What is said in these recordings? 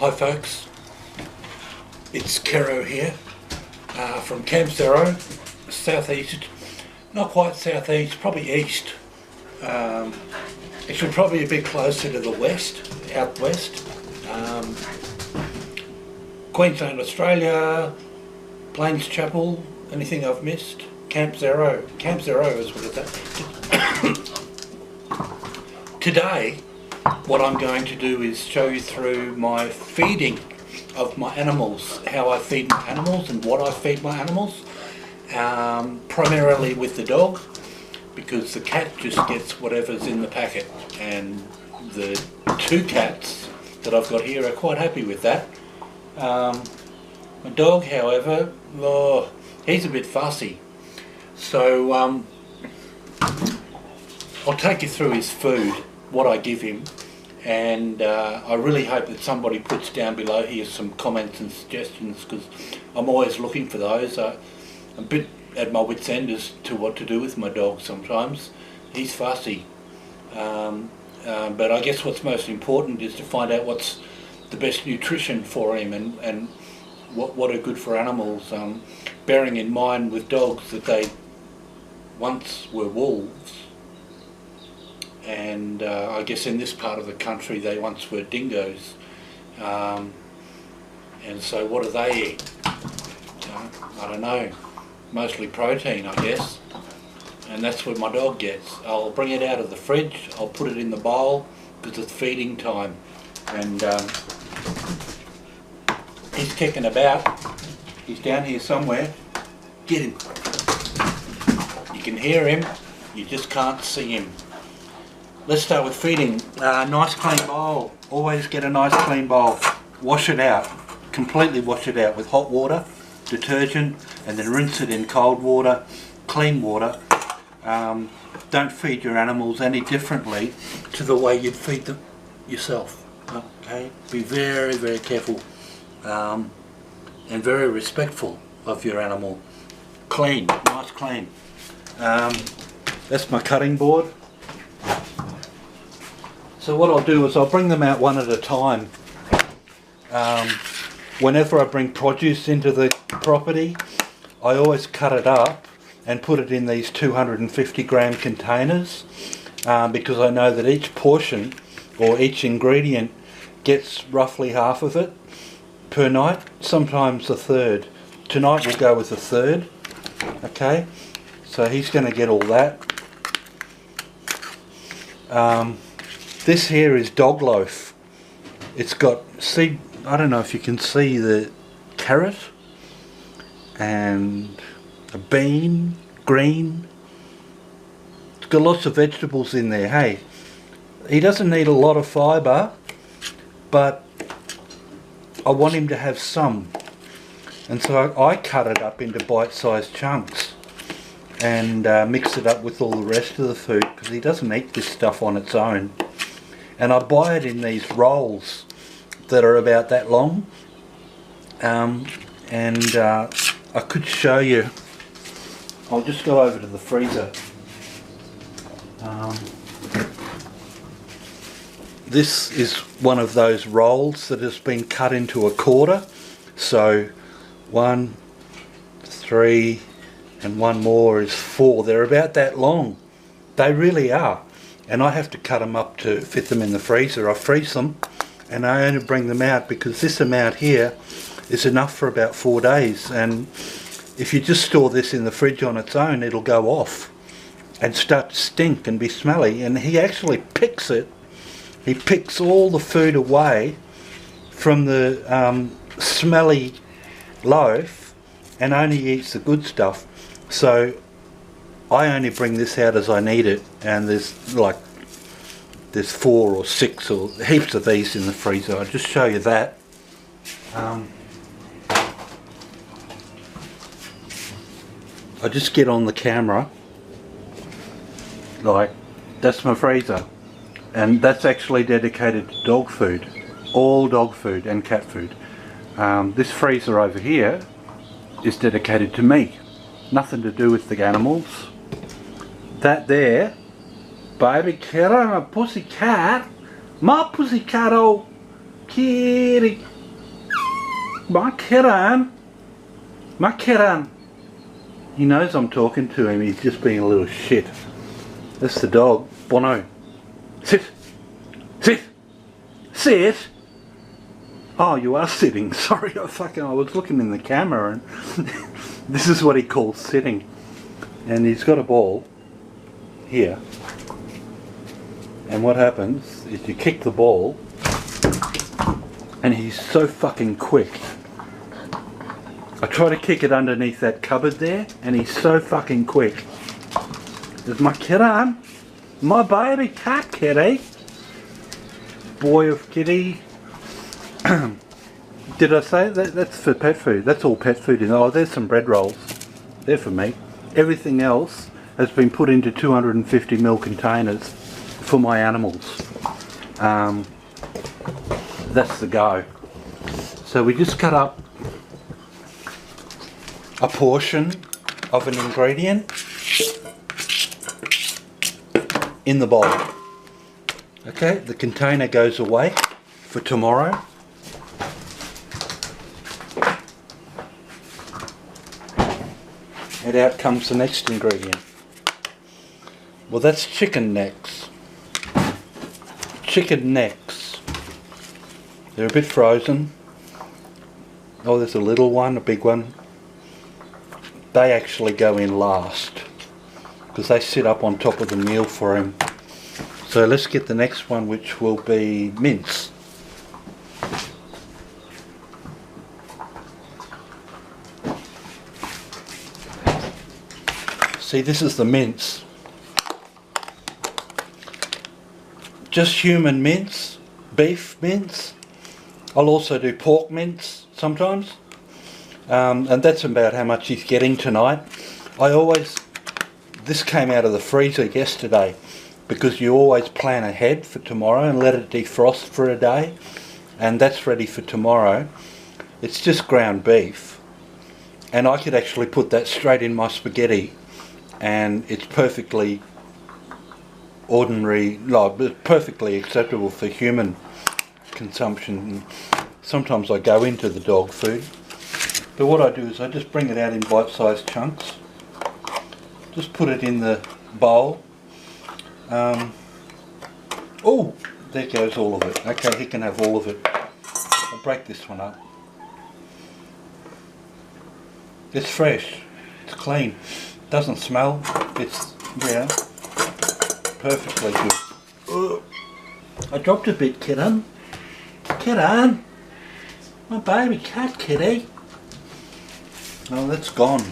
Hi folks, it's XERRO here from XERRO, southeast, not quite southeast, probably east. Actually probably a bit closer to the west, out west. Queensland, Australia, Plains Chapel, anything I've missed? XERRO is what it's at. Today, what I'm going to do is show you through my feeding of my animals, how I feed my animals and what I feed my animals, primarily with the dog, because the cat just gets whatever's in the packet, and the two cats that I've got here are quite happy with that. My dog, however, he's a bit fussy, so I'll take you through his food, what I give him, and I really hope that somebody puts down below here some comments and suggestions, because I'm always looking for those. I'm a bit at my wit's end as to what to do with my dog sometimes. He's fussy, but I guess what's most important is to find out what's the best nutrition for him and what are good for animals, bearing in mind with dogs that they once were wolves, and I guess in this part of the country they once were dingoes, and so what do they eat? I don't know, mostly protein I guess, and that's what my dog gets. I'll bring it out of the fridge, I'll put it in the bowl because it's feeding time, and he's kicking about. He's down here somewhere. Get him. You can hear him, you just can't see him. Let's start with feeding. Nice clean bowl. Always get a nice clean bowl. Wash it out. Completely wash it out with hot water, detergent, and then rinse it in cold water, clean water. Don't feed your animals any differently to the way you'd feed them yourself. Okay? Be very, very careful and very respectful of your animal. Clean, nice clean. That's my cutting board. So what I'll do is I'll bring them out one at a time. Whenever I bring produce into the property, I always cut it up and put it in these 250 gram containers, because I know that each portion or each ingredient gets roughly half of it per night, sometimes a third. Tonight we'll go with a third. Okay, so he's going to get all that. This here is dog loaf. It's got seed, I don't know if you can see the carrot and a bean, green. It's got lots of vegetables in there. Hey, he doesn't need a lot of fibre, but I want him to have some, and so I cut it up into bite-sized chunks and mix it up with all the rest of the food, because he doesn't eat this stuff on its own. And I buy it in these rolls that are about that long, and I could show you. I'll just go over to the freezer. This is one of those rolls that has been cut into a quarter. So 1, 3, and one more is 4. They're about that long. They really are. And I have to cut them up to fit them in the freezer. I freeze them and I only bring them out because this amount here is enough for about 4 days. And if you just store this in the fridge on its own, it'll go off and start to stink and be smelly. And he actually picks it. He picks all the food away from the smelly loaf and only eats the good stuff. So I only bring this out as I need it, and there's 4 or 6 or heaps of these in the freezer. I'll just show you that. I just get on the camera, like, that's my freezer, and that's actually dedicated to dog food, all dog food and cat food. This freezer over here is dedicated to me, nothing to do with the animals. That there, baby cat, my pussy cat, my pussy cat, oh kitty, My kitten. My kitten. He knows I'm talking to him. He's just being a little shit. That's the dog. Bono. Sit. Sit. Sit. Oh, you are sitting. Sorry, I was looking in the camera and this is what he calls sitting. And he's got a ball here. And what happens is you kick the ball and he's so fucking quick. I try to kick it underneath that cupboard there and he's so fucking quick. There's my kitten. My baby cat kitty. Boy of kitty. Did I say that? That's for pet food. That's all pet food. Oh, there's some bread rolls. They're for me. Everything else has been put into 250ml containers for my animals. That's the go. So we just cut up a portion of an ingredient in the bowl. Okay, the container goes away for tomorrow. And out comes the next ingredient. Well, that's chicken necks. Chicken necks. They're a bit frozen. Oh, there's a little one, a big one. They actually go in last because they sit up on top of the meal for him. So let's get the next one, which will be mince. See, this is the mince. Just human mince, beef mince. I'll also do pork mince sometimes. And that's about how much he's getting tonight. This came out of the freezer yesterday because you always plan ahead for tomorrow and let it defrost for a day. And that's ready for tomorrow. It's just ground beef. And I could actually put that straight in my spaghetti. And it's perfectly ordinary, like perfectly acceptable for human consumption. Sometimes I go into the dog food. But what I do is I just bring it out in bite-sized chunks. Just put it in the bowl. Oh, there goes all of it. Okay, he can have all of it. I'll break this one up. It's fresh. It's clean. Doesn't smell. It's, yeah, perfectly good. Ugh. I dropped a bit, kitten. Kitten. My baby cat, kitty. Oh, that's gone.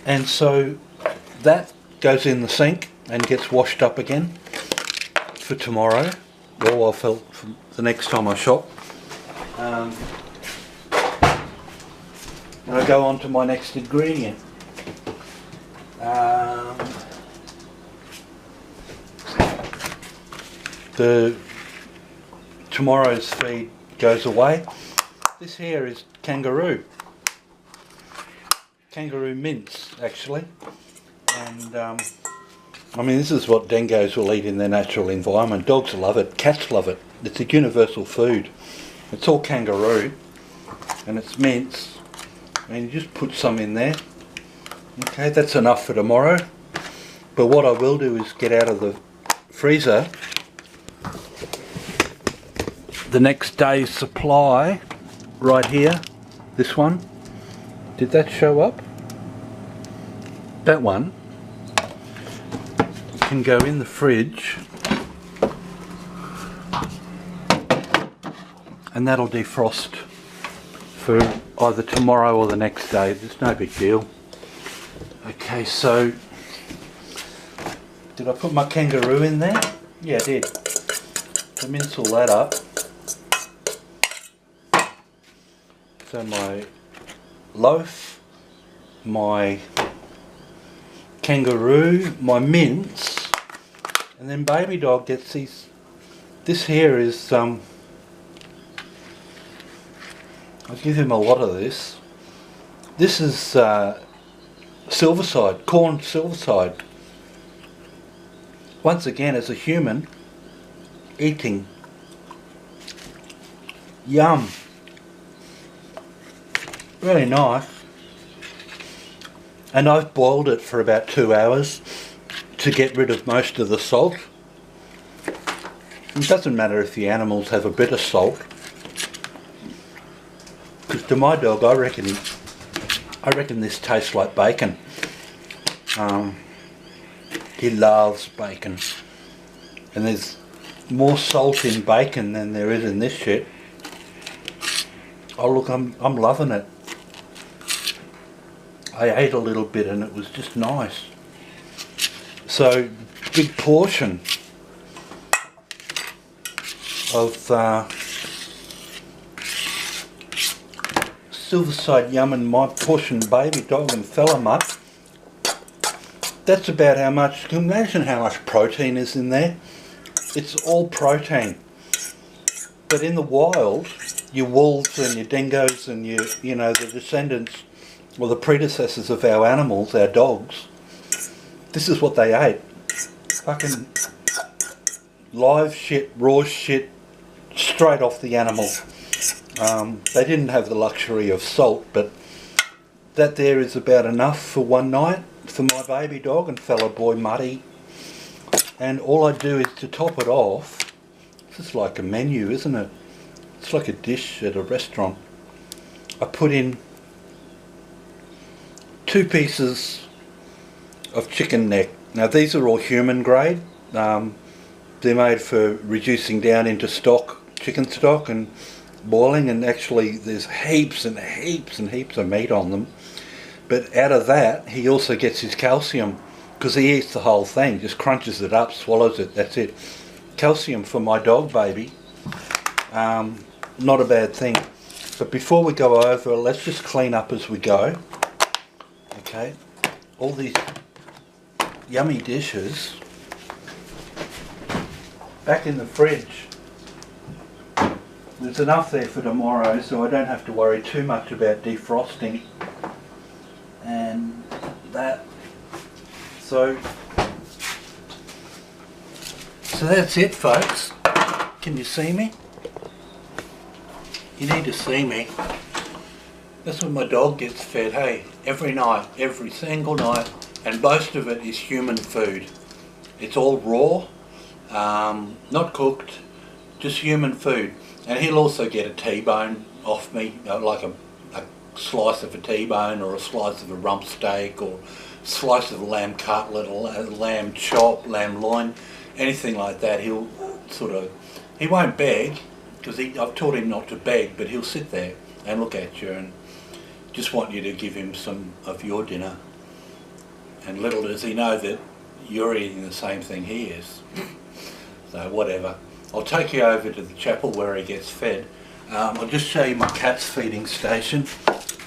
And so that goes in the sink and gets washed up again for tomorrow, or for the next time I shop. And I go on to my next ingredient. Tomorrow's feed goes away. This here is kangaroo mince, actually. And I mean, this is what dingoes will eat in their natural environment. Dogs love it, cats love it. It's a universal food. It's all kangaroo and it's mince, and you just put some in there. Okay, that's enough for tomorrow. But what I will do is get out of the freezer the next day's supply right here. This one, did that show up? That one can go in the fridge and that'll defrost for either tomorrow or the next day. There's no big deal. Okay, so did I put my kangaroo in there? Yeah, I did. So mince all that up. So my loaf, my kangaroo, my mince, and then baby dog gets these. This here is I'll give him a lot of this. This is silverside, corn silverside. Once again, as a human, eating. Yum. Really nice. And I've boiled it for about 2 hours to get rid of most of the salt. It doesn't matter if the animals have a bit of salt, because to my dog I reckon this tastes like bacon. He loves bacon, and there's more salt in bacon than there is in this shit. Oh look, I'm loving it. I ate a little bit and it was just nice. So, big portion of Silverside Yum and my portion baby dog and fella mutt. That's about how much. Can you imagine how much protein is in there? It's all protein. But in the wild, your wolves and your dingoes and your, you know, the descendants or the predecessors of our animals, our dogs, this is what they ate. Fucking live shit, raw shit, straight off the animal. They didn't have the luxury of salt, but that there is about enough for one night for my baby dog and fellow boy Muddy. And all I do is to top it off. This is like a menu, isn't it? It's like a dish at a restaurant. I put in 2 pieces of chicken neck. Now these are all human grade. They're made for reducing down into stock, chicken stock, and boiling, and actually there's heaps and heaps and heaps of meat on them. But out of that he also gets his calcium, because he eats the whole thing, just crunches it up, swallows it, that's it. Calcium for my dog baby. Not a bad thing. But before we go over, let's just clean up as we go. Okay, all these yummy dishes back in the fridge. There's enough there for tomorrow, so I don't have to worry too much about defrosting and that. So that's it, folks. Can you see me? You need to see me. That's when my dog gets fed, hey, every night, every single night, and most of it is human food. It's all raw, not cooked, just human food. And he'll also get a T-bone off me, like a slice of a T-bone or a slice of a rump steak or a slice of a lamb cutlet, a lamb chop, lamb loin, anything like that. He'll he won't beg, because I've taught him not to beg, but he'll sit there and look at you and just want you to give him some of your dinner. And little does he know that you're eating the same thing he is. So whatever. I'll take you over to the chapel where he gets fed. I'll just show you my cat's feeding station.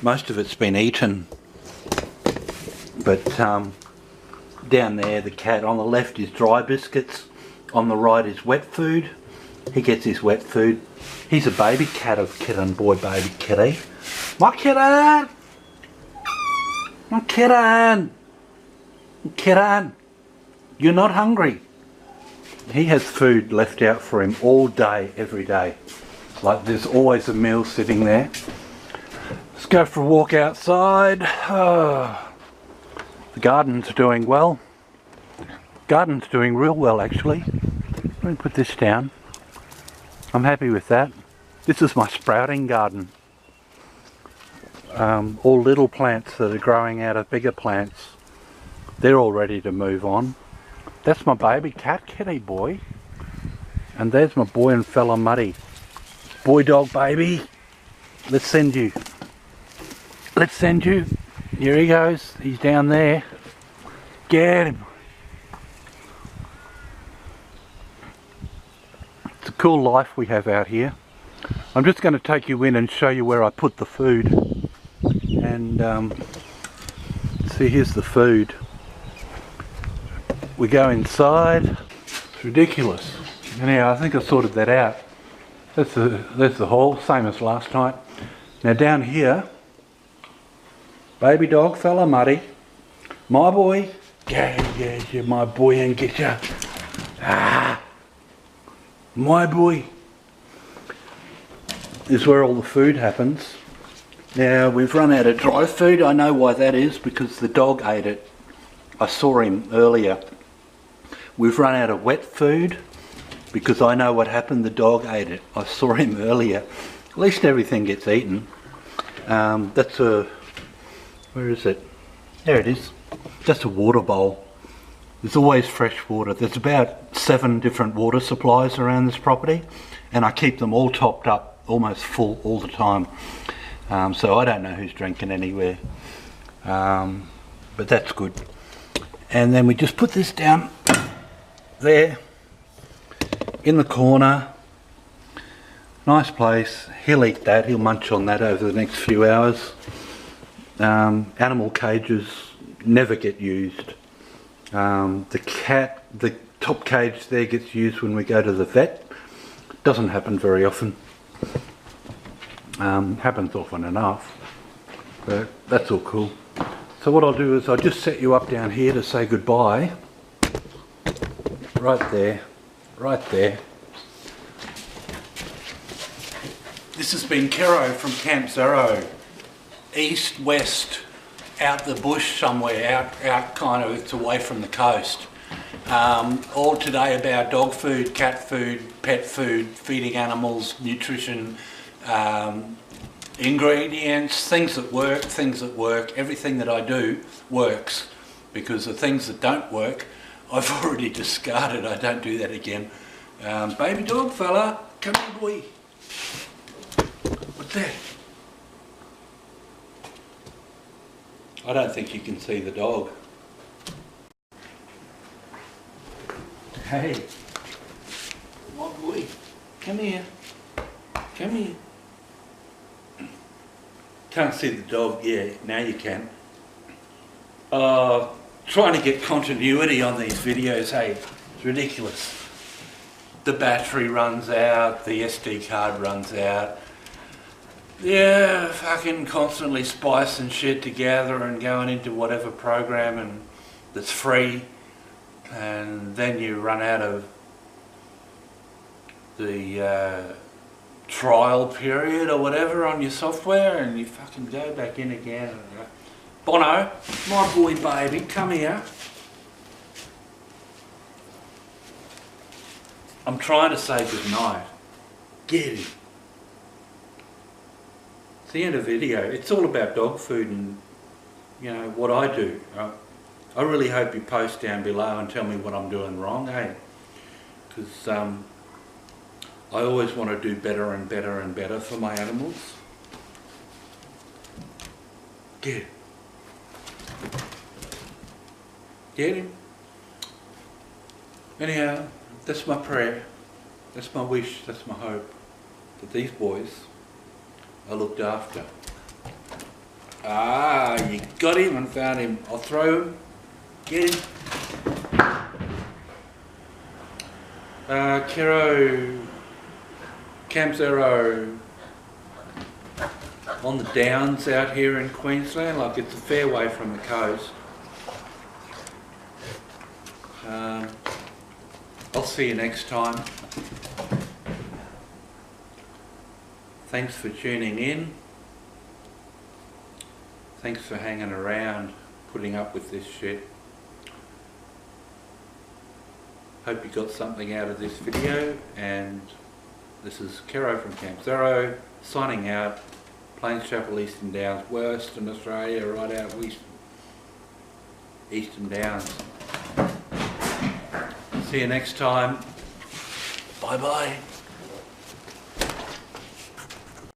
Most of it's been eaten. But down there, the cat, on the left is dry biscuits. On the right is wet food. He gets his wet food. He's a baby cat of kitten boy baby kitty. My kitten! My kitten! Kitten! You're not hungry. He has food left out for him all day, every day. Like there's always a meal sitting there. Let's go for a walk outside. Oh, the garden's doing well. Garden's doing real well actually. Let me put this down. I'm happy with that. This is my sprouting garden. All little plants that are growing out of bigger plants. They're all ready to move on. That's my baby cat, kitty boy. And there's my boy and fella Muddy. Boy dog baby. Let's send you. Let's send you. Here he goes. He's down there. Get him. It's a cool life we have out here. I'm just going to take you in and show you where I put the food. And see, here's the food. We go inside. It's ridiculous. Anyhow, I think I sorted that out. That's the hall, same as last night. Now down here, baby dog fella Muddy, my boy, yeah, my boy, and get ya. My boy is where all the food happens. Now we've run out of dry food. I know why that is, because the dog ate it. I saw him earlier. We've run out of wet food because I know what happened. The dog ate it. I saw him earlier. At least everything gets eaten. That's a... where is it? There it is. Just a water bowl. There's always fresh water. There's about 7 different water supplies around this property, and I keep them all topped up, almost full all the time. So I don't know who's drinking anywhere. But that's good. And then we just put this down there in the corner. Nice place. He'll eat that. He'll munch on that over the next few hours. Animal cages never get used. The top cage there gets used when we go to the vet. Doesn't happen very often. Happens often enough, but that's all cool. So what I'll do is I'll just set you up down here to say goodbye. Right there, right there. This has been XERRO from Camp XERRO. East, west, out the bush somewhere, out kind of, it's away from the coast. All today about dog food, cat food, pet food, feeding animals, nutrition, ingredients, things that work. Everything that I do works, because the things that don't work I've already discarded. I don't do that again. Baby dog fella, come here boy. What's that? I don't think you can see the dog. Hey, oh boy, come here, come here. Can't see the dog, yeah, now you can. Trying to get continuity on these videos, hey, it's ridiculous. The battery runs out, the SD card runs out. Yeah, fucking constantly spicing shit together and going into whatever program and that's free, and then you run out of the trial period or whatever on your software, and you fucking go back in again. And Bono, my boy baby, come here. I'm trying to say goodnight. Get him. It's the end of the video. It's all about dog food and, you know, what I do. I really hope you post down below and tell me what I'm doing wrong, eh? Because I always want to do better and better and better for my animals. Get him. Get him. Anyhow, that's my prayer. That's my wish. That's my hope. That these boys are looked after. Ah, you got him and found him. I'll throw him. Get him. XERRO, Camp XERRO, on the downs out here in Queensland, like it's a fair way from the coast. I'll see you next time. Thanks for tuning in. Thanks for hanging around, putting up with this shit. Hope you got something out of this video, and this is XERRO from Camp XERRO, signing out. Plains Chapel, Eastern Downs, Western Australia, right out west, Eastern Downs. See you next time. Bye bye.